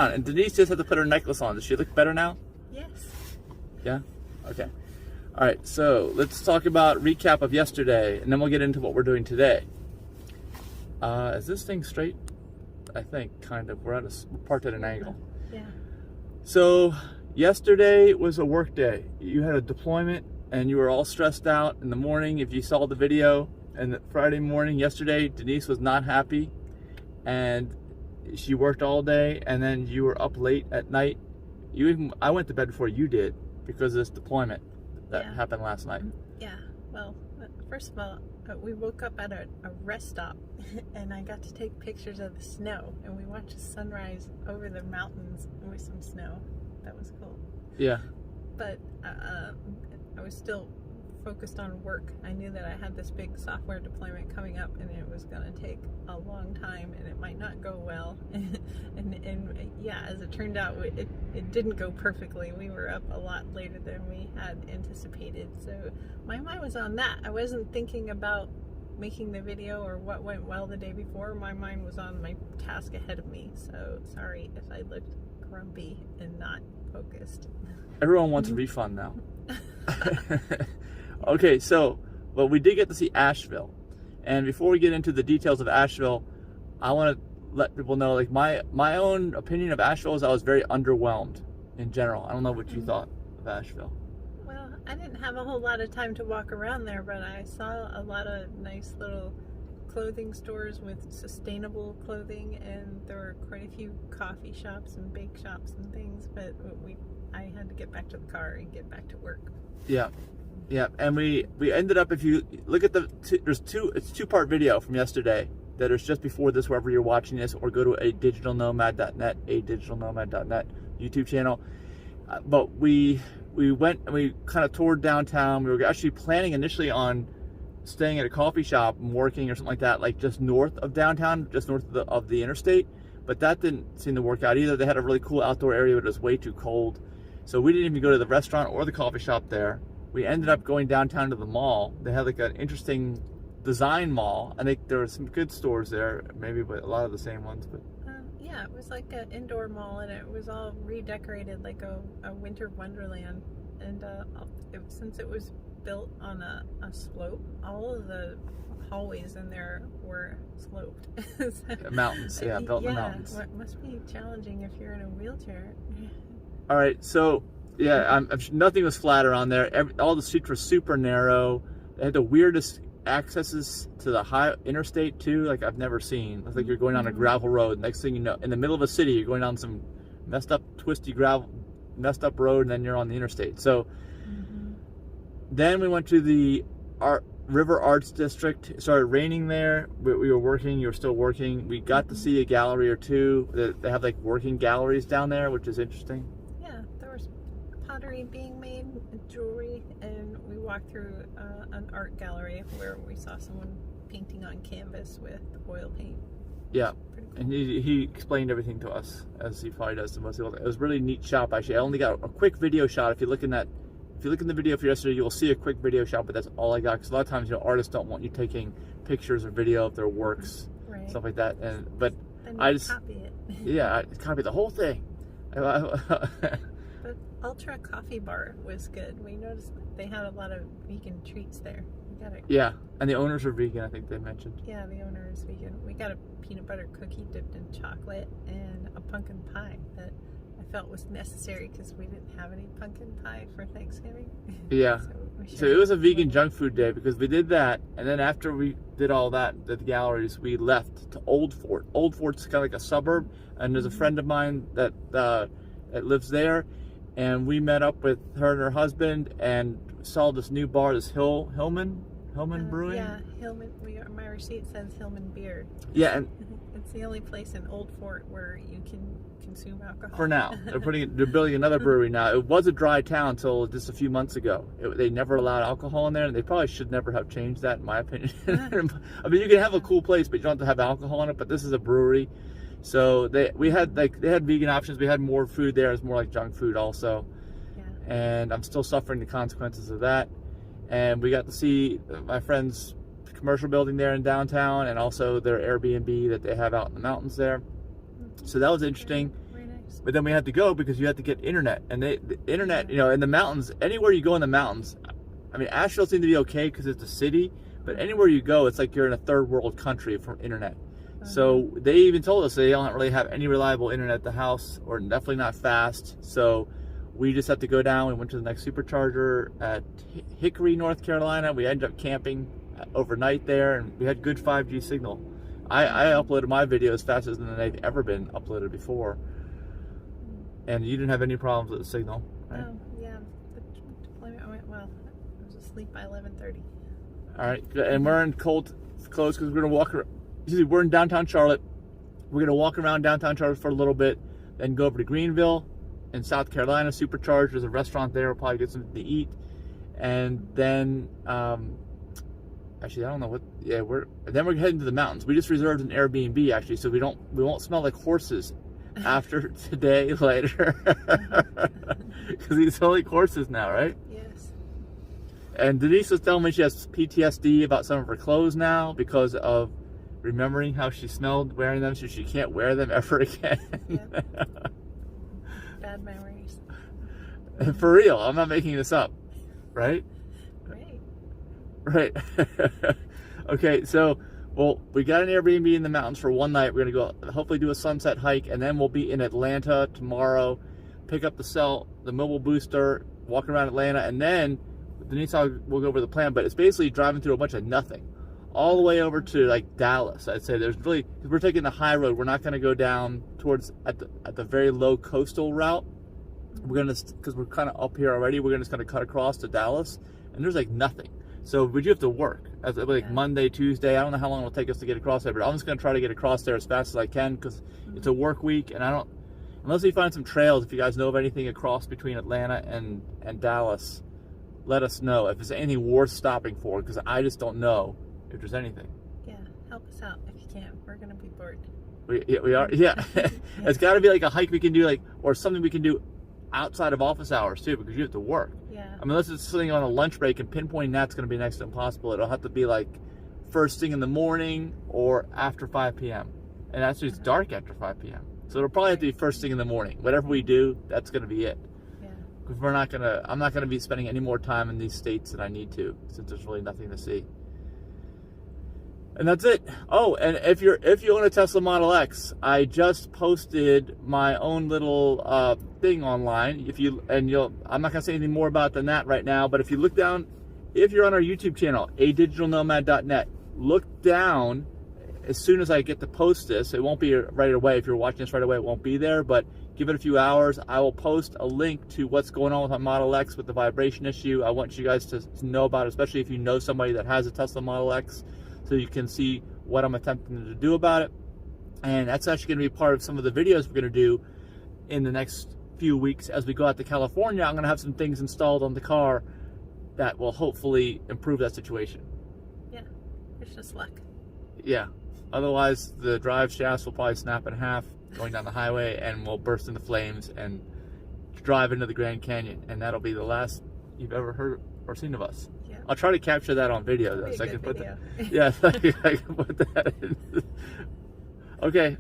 And Denise just had to put her necklace on. Does she look better now? Yes. Yeah? Okay. All right, so let's talk about recap of yesterday, and then we'll get into what we're doing today. Is this thing straight? I think, kind of. We're parked at an angle. Yeah. So, yesterday was a work day. You had a deployment, and you were all stressed out in the morning. If you saw the video, and Friday morning, yesterday, Denise was not happy, and she worked all day, and then you were up late at night. I went to bed before you did because of this deployment that happened last night. Yeah. Well, first of all, we woke up at a rest stop, and I got to take pictures of the snow, and we watched the sunrise over the mountains with some snow. That was cool. Yeah. But I was still focused on work. I knew that I had this big software deployment coming up, and it was going to take a long time, and it might not go well. and yeah, as it turned out, it didn't go perfectly. We were up a lot later than we had anticipated, so my mind was on that. I wasn't thinking about making the video or what went well the day before. My mind was on my task ahead of me, so sorry if I looked grumpy and not focused. Everyone wants a refund now. Okay, so, well, we did get to see Asheville. And before we get into the details of Asheville, I want to let people know, like, my own opinion of Asheville is I was very underwhelmed in general. I don't know what you thought of Asheville. Well, I didn't have a whole lot of time to walk around there, but I saw a lot of nice little clothing stores with sustainable clothing, and there were quite a few coffee shops and bake shops and things, but I had to get back to the car and get back to work. Yeah. Yeah, and we ended up, if you look at it's a two-part video from yesterday that is just before this, wherever you're watching this, or go to adigitalnomad.net, adigitalnomad.net YouTube channel. But we went and we kind of toured downtown. We were actually planning initially on staying at a coffee shop and working or something like that, like just north of downtown, just north of the interstate. But that didn't seem to work out either. They had a really cool outdoor area, but it was way too cold. So we didn't even go to the restaurant or the coffee shop there. We ended up going downtown to the mall. They had like an interesting design mall. I think there were some good stores there, maybe, but a lot of the same ones. But yeah, it was like an indoor mall, and it was all redecorated like a winter wonderland. And since it was built on a slope, all of the hallways in there were sloped. So, mountains, yeah, built in the mountains. It must be challenging if you're in a wheelchair. All right, so yeah, nothing was flat around there. All the streets were super narrow. They had the weirdest accesses to the high interstate too, like I've never seen. It's like you're going down a gravel road. Next thing you know, in the middle of a city, you're going down some messed up, twisty messed up road, and then you're on the interstate. So then we went to the River Arts District. It started raining there. We were working. You were still working. We got to see a gallery or two. They have like working galleries down there, which is interesting. Pottery being made, jewelry, and we walked through an art gallery where we saw someone painting on canvas with oil paint. Yeah, pretty cool. And he explained everything to us, as he probably does to most people. It was a really neat shop, actually. I only got a quick video shot. If you look in the video for yesterday, you'll see a quick video shot, but that's all I got. Because a lot of times, artists don't want you taking pictures or video of their works, stuff like that. But I just copy it. Yeah, I copied the whole thing. But Ultra Coffee Bar was good. We noticed they had a lot of vegan treats there. Yeah, and the owners are vegan, I think they mentioned. Yeah, the owner is vegan. We got a peanut butter cookie dipped in chocolate and a pumpkin pie that I felt was necessary because we didn't have any pumpkin pie for Thanksgiving. Yeah. So it was a vegan junk food day because we did that, and then after we did all that at the galleries, we left to Old Fort. Old Fort's kind of like a suburb, and there's a friend of mine that lives there. And we met up with her and her husband and saw this new bar, this Hillman Brewing. Yeah, Hillman. My receipt says Hillman Beer. Yeah, and it's the only place in Old Fort where you can consume alcohol. For now, they're building another brewery now. It was a dry town until just a few months ago. They never allowed alcohol in there, and they probably should never have changed that, in my opinion. I mean, you can have a cool place, but you don't have to have alcohol in it. But this is a brewery. So they had vegan options. We had more food there. It's more like junk food also. Yeah. And I'm still suffering the consequences of that. And we got to see my friend's commercial building there in downtown, and also their Airbnb that they have out in the mountains there. So that was interesting. Very nice. But then we had to go because you had to get internet, and the internet, you know, in the mountains, anywhere you go in the mountains, I mean, Asheville seemed to be okay because it's a city, but anywhere you go, it's like you're in a third world country for internet. So they even told us they don't really have any reliable internet at the house, or definitely not fast. So we just had to go down. We went to the next supercharger at Hickory, North Carolina. We ended up camping overnight there, and we had good 5G signal. I uploaded my videos faster than they've ever been uploaded before. And you didn't have any problems with the signal, right? Oh, yeah. The deployment went well. I was asleep by 11:30. All right, good. And we're in cold clothes because we're going to walk around. We're in downtown Charlotte. We're going to walk around downtown Charlotte for a little bit, then go over to Greenville in South Carolina, supercharged. There's a restaurant there. We'll probably get something to eat. And then, actually, I don't know what, yeah, then we're heading to the mountains. We just reserved an Airbnb, actually, so we won't smell like horses after today later. Because we smell like horses now, right? Yes. And Denise was telling me she has PTSD about some of her clothes now because of remembering how she smelled wearing them, so she can't wear them ever again. Yep. Bad memories. For real, I'm not making this up, right? Great. Right. Okay, so, well, we got an Airbnb in the mountains for one night. We're going to go hopefully do a sunset hike, and then we'll be in Atlanta tomorrow, pick up the mobile booster, walk around Atlanta, and then Denise and I will go over the plan, but it's basically driving through a bunch of nothing. All the way over to like Dallas. I'd say we're taking the high road. We're not going to go down towards at the very low coastal route. We're gonna, because we're kind of up here already. We're just gonna cut across to Dallas, and there's like nothing. So we do have to work as like Monday, Tuesday. I don't know how long it'll take us to get across there, but I'm just gonna try to get across there as fast as I can because it's a work week, and unless we find some trails. If you guys know of anything across between Atlanta and Dallas, let us know if there's anything worth stopping for, because I just don't know if there's anything. Yeah, help us out if you can. We're gonna be bored. We are, yeah. It's got to be like a hike we can do, or something we can do outside of office hours too, because you have to work. Yeah. I mean, unless it's something on a lunch break, and pinpointing that's going to be next to impossible. It'll have to be like first thing in the morning or after 5 p.m. And actually, it's dark after 5 p.m. So it'll probably have to be first thing in the morning. Whatever we do, that's going to be it. Yeah. Because I'm not gonna be spending any more time in these states than I need to, since there's really nothing to see. And that's it. Oh, and if you own a Tesla Model X, I just posted my own little thing online. I'm not gonna say anything more about than that right now. But if you look down, if you're on our YouTube channel, adigitalnomad.net, look down. As soon as I get to post this, it won't be right away. If you're watching this right away, it won't be there. But give it a few hours. I will post a link to what's going on with my Model X with the vibration issue. I want you guys to know about it, especially if you know somebody that has a Tesla Model X, so you can see what I'm attempting to do about it. And that's actually going to be part of some of the videos we're going to do in the next few weeks as we go out to California. I'm going to have some things installed on the car that will hopefully improve that situation. Yeah, it's just luck. Yeah. Otherwise, the drive shafts will probably snap in half going down the highway, and we'll burst into flames and drive into the Grand Canyon. And that'll be the last you've ever heard or seen of us. Yeah. I'll try to capture that on video, though, so I can put that. Yeah, so I can put that in. Okay.